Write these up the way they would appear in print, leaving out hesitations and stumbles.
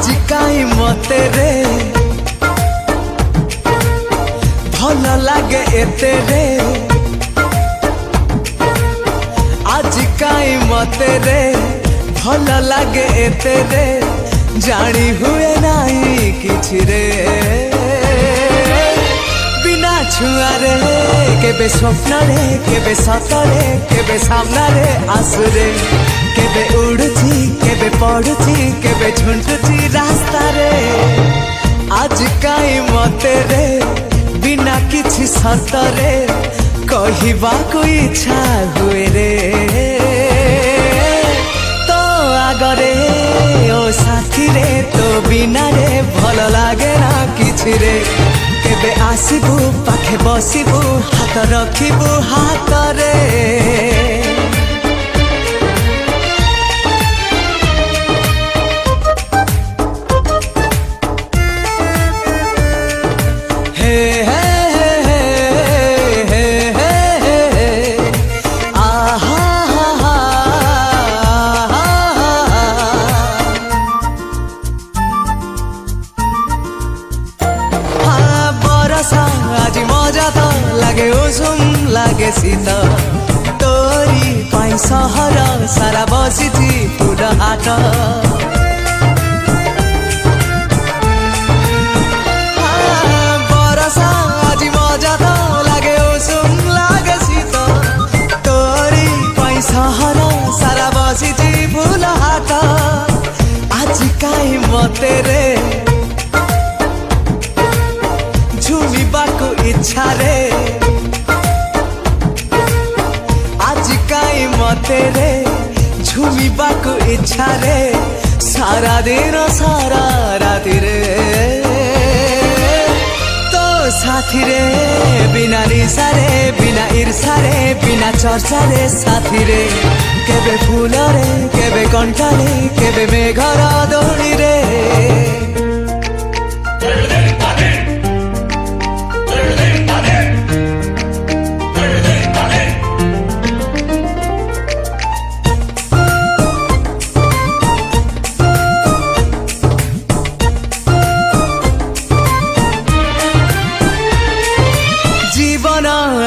आज काई मते रे भल लागे एते रे आज काई मते रे भल लागे एते रे जानी हुए नहीं किछि रे बिना छुआ रे केबे स्वप्न रे केबे सतरे केबे सामना रे आसु रे केबे उड़ुची केबे पड़ुची केबे झुंटुची रास्ता रे आज काई मते रे बिना किछि सतरे कहबाको इच्छा हुए रे तो आगरे ओ साथी रे तो बिना रे भल लागे ना किछि रे केबे आसिबु पाखे बसिबु हाथ रखिबु हाथ रे आज मजा तो लागे उषुम लागे शीत तोरी पाई सहर सारा बसिची फूल हाट बरसा आज मजा तो लागे उषुम लागे शीत तोरी पाई सहर सारा बसिची फूल हाट आज काई मते रे झुमिबाको इच्छा रे आज काई मते रे झुमिबाको इच्छा रे सारा दिन सारा राति रे तो साथी रे बिना निशा रे बिना ईर्षा रे बिना चर्चा रे साथी रे केबे फूल रे केबे कंठ रे केबे मेघर दौड़ी रे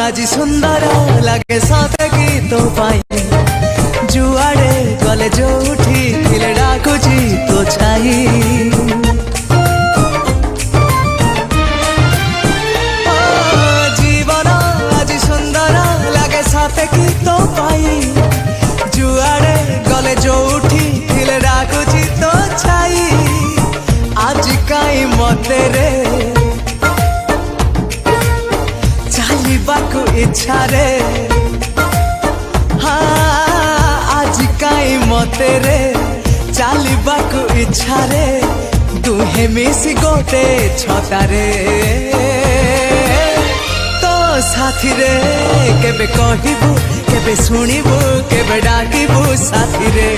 आज सुंदर लगे सते की तो पाई जुआड़े गले जो उठी खिले डाकुची तो छाई जीवन आज सुंदर लगे सते की तो पाई जुआड़े गले जो उठी खिले डाकुची तो छाई आज काई मते रे चालिबाको इच्छा रे हाँ आज काई मते रे चालिबाको इच्छा रे दुहे मिसी गोटे छता रे तो साथी रे केबे कहिबु केबे सुनिबु केबे डाकिबु साथी रे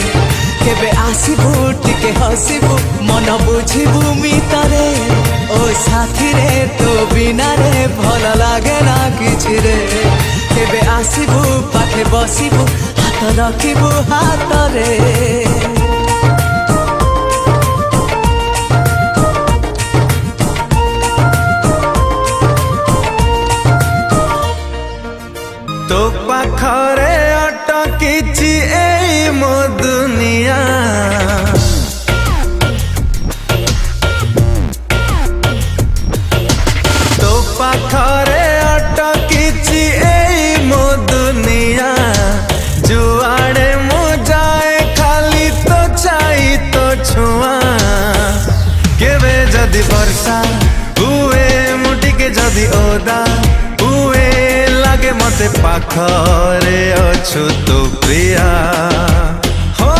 केबे आसिबु टिके हसिबु मन बुझिबु मितरे ओ साथी रे तो बिना रे भल लागे ना किछि रे केबे आसिबु पाखे बसिबु हाथ रखिबु हाथ रे तो पाखरे अटकिछि एई मो दुनिया तो पाखरे अटकिछि एई मो दुनिया जुआड़े मो जाए खाली तो चाही तो छुआ केबे जदि वर्षा हुए मुटिके जदि ओदा हुए लागे मते पाखरे अछु तो प्रिया हो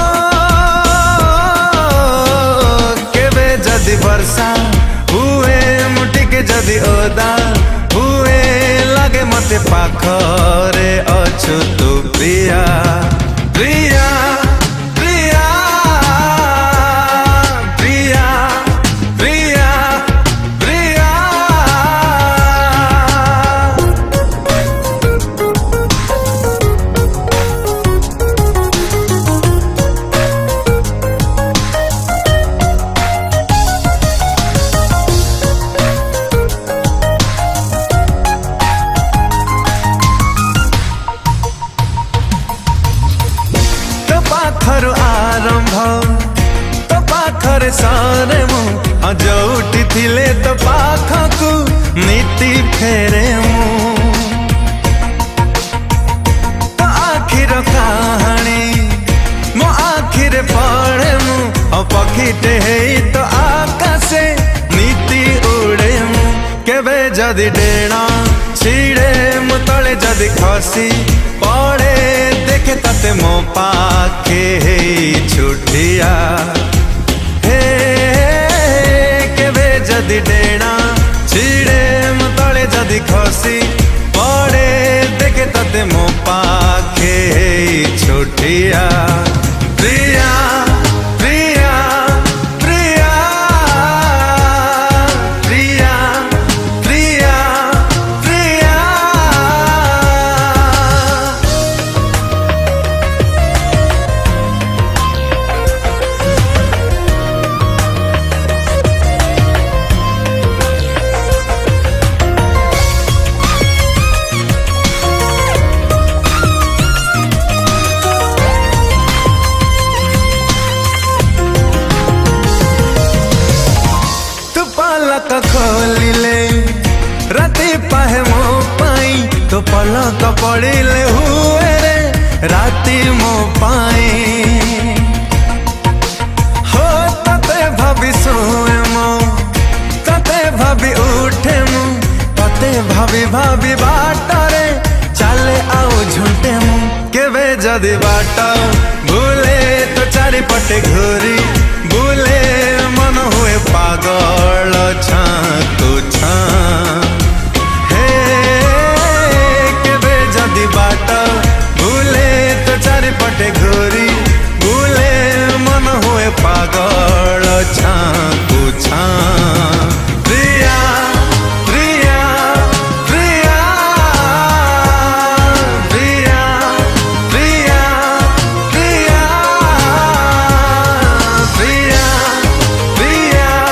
केबे जदि वर्षा हुए मुटिके जदि ओदा हुए लागे मते पाखरे अछु तो प्रिया प्रिया प्रिया प्रिया प्रिया प्रिया ସରେ ମୁଁ ଯୋଉଠି ଥିଲେ ତ ପାଖକୁ ନୀତି ଫେରେ ମୁଁ ତ ଆଖିର କାହାଣୀ ମୋ ଆଖିରେ ପଡ଼େ ମୁଁ ପକ୍ଷୀଟେ ହେଇ ତ ଆକାଶେ ନୀତି ଉଡ଼େ ମୁଁ କେବେ ଯଦି ଡେଣା ଛିଡ଼େ ମୁଁ ତଳେ ଯଦି ଖସି ପଡ଼େ ଦେଖେ ତତେ ମୋ ପାଖେ ହେଇ ଛୁଟିଆ ହେ କେବେ ଯଦି ଡେଣା ଛିଡ଼େ ମୁଁ ତଳେ ଯଦି ଖସି ପଡ଼େ ଦେଖେ ତତେ ମୋ ପାଖେ ହେଇ ଛୁଟିଆ ପ୍ରିୟା ପ୍ରିୟା ପ୍ରିୟା ପ୍ରିୟା ପ୍ରିୟା ପ୍ରିୟା पलक खोलिले राति पाहे मो पाई तो पलक पड़िले हुए रे राति मो पाई हो तते भाभी सोए मो तते भाभी उठे मु तते भाभी भाभी बाटरे चले आओ झुंटे मु केवे जदि बाट भूले तो चारिपटे घूरी भूले मन हुए पागल छाँ हे केवे जदि बाट भूले तो चारिपटे घूरी भूले मन हुए पागल छाँ प्रिया प्रिया प्रिया प्रिया प्रिया प्रिया प्रिया प्रिया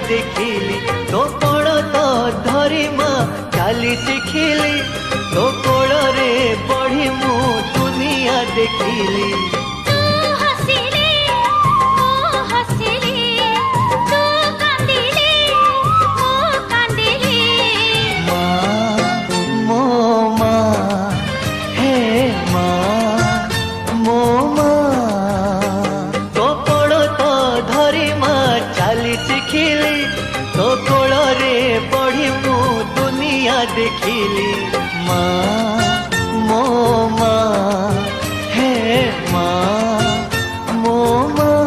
देखिली तो कोण तो धरी माँ चाली शिखिली तो कोण रे बढ़ी मु दुनिया देखिली शिखिली तो कोल रे बढ़ी मु दुनिया देखिली माँ मो माँ हे माँ मो माँ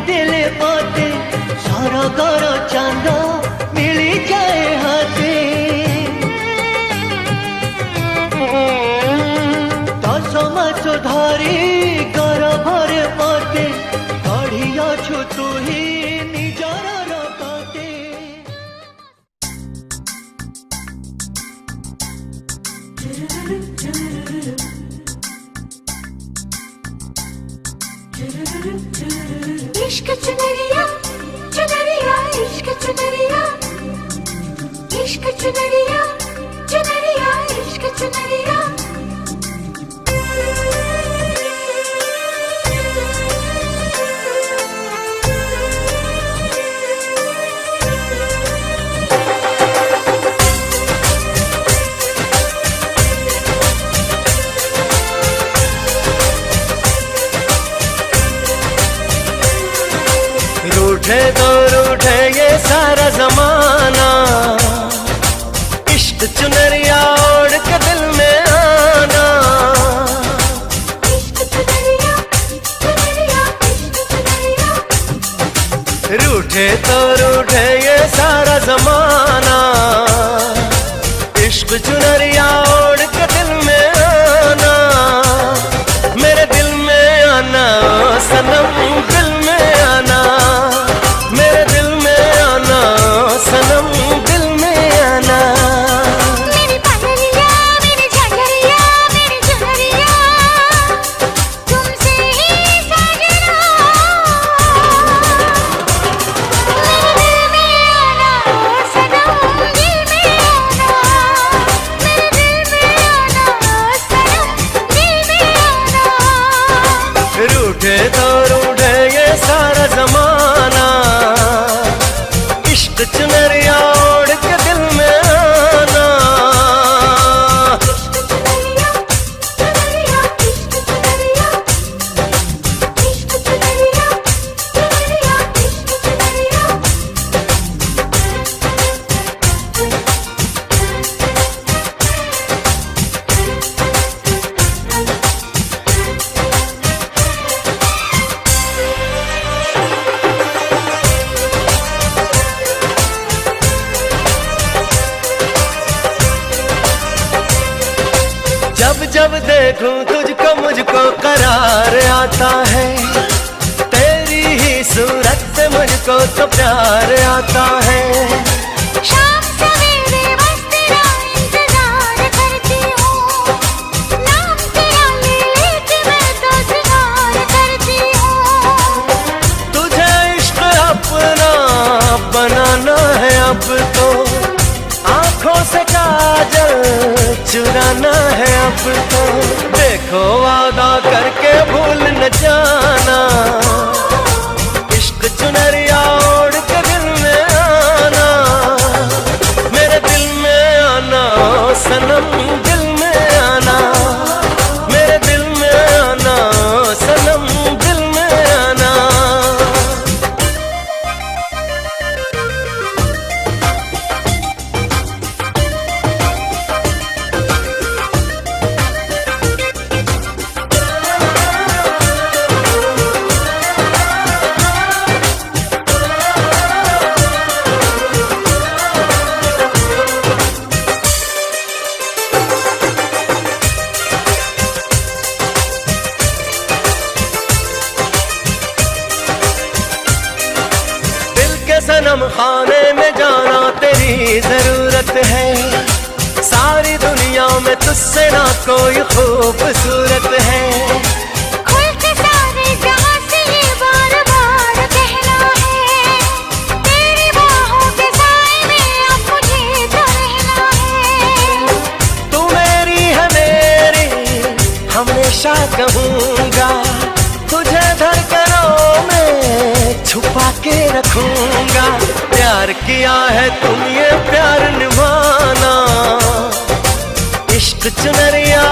दिले मते सरगर चांद मिली जाए हाथे दस मास धरी गर्भरे मते गढ़ियाछु तू ही निजर रगते इश्क चुनरिया चुनरिया इश्क चुनरिया इश्क चुनरिया चुनरिया इश्क चुनरिया रूठे तो रूठे ये सारा जमाना इश्क चुनरिया ओढ़ के दिल में आना इश्क चुनरिया चुनरिया इश्क चुनरिया रूठे तो रूठे ये सारा जमाना इश्क चुनरिया ओढ़ के दिल में आना मेरे दिल में आना सनम दिल में आना मेरे दिल में आना सनम दिल में आना मेरी पगलिया मेरी झगड़िया मेरी चुनरिया तुमसे ही साजना मेरे दिल में आना सनम दिल में आना मेरे दिल में आना सनम दिल में आना रूठे तो रूठे ये सारा जमाना इश्क चुनरिया ओढ़ के दिल में आना इश्क चुनरिया चुनरिया इश्क चुनरिया इश्क चुनरिया चुनरिया इश्क चुनरिया जब जब देखूं तुझको मुझको करार आता है तेरी ही सूरत से मुझको तो प्यार आता है शाम सवेरे बस तेरा इंतजार करती हूँ नाम तेरा ले लेके मैं तो सिंगार करती हूँ तुझे इश्क अपना बनाना है अब तो आंखों से काजल चुराना है अब तो देखो वादा करके भूल न जाना इश्क चुनरिया ओढ़ के दिल में आना मेरे दिल में आना सनम दिल में आना मेरे दिल में आना सनम दिल में आना गम खाने में जाना तेरी जरूरत है। सारी दुनिया में तुझसे ना कोई खूबसूरत है। खुल के सारे जहां से ये बार बार कहना है, तेरी बाहों के साए में अब मुझे तो रहना है। तू मेरी है मेरी हमेशा कहूँगा, तुझे धड़कनों में छुपा के रखूंगा। प्यार किया है तुम ये प्यार निभाना, इश्क चुनरिया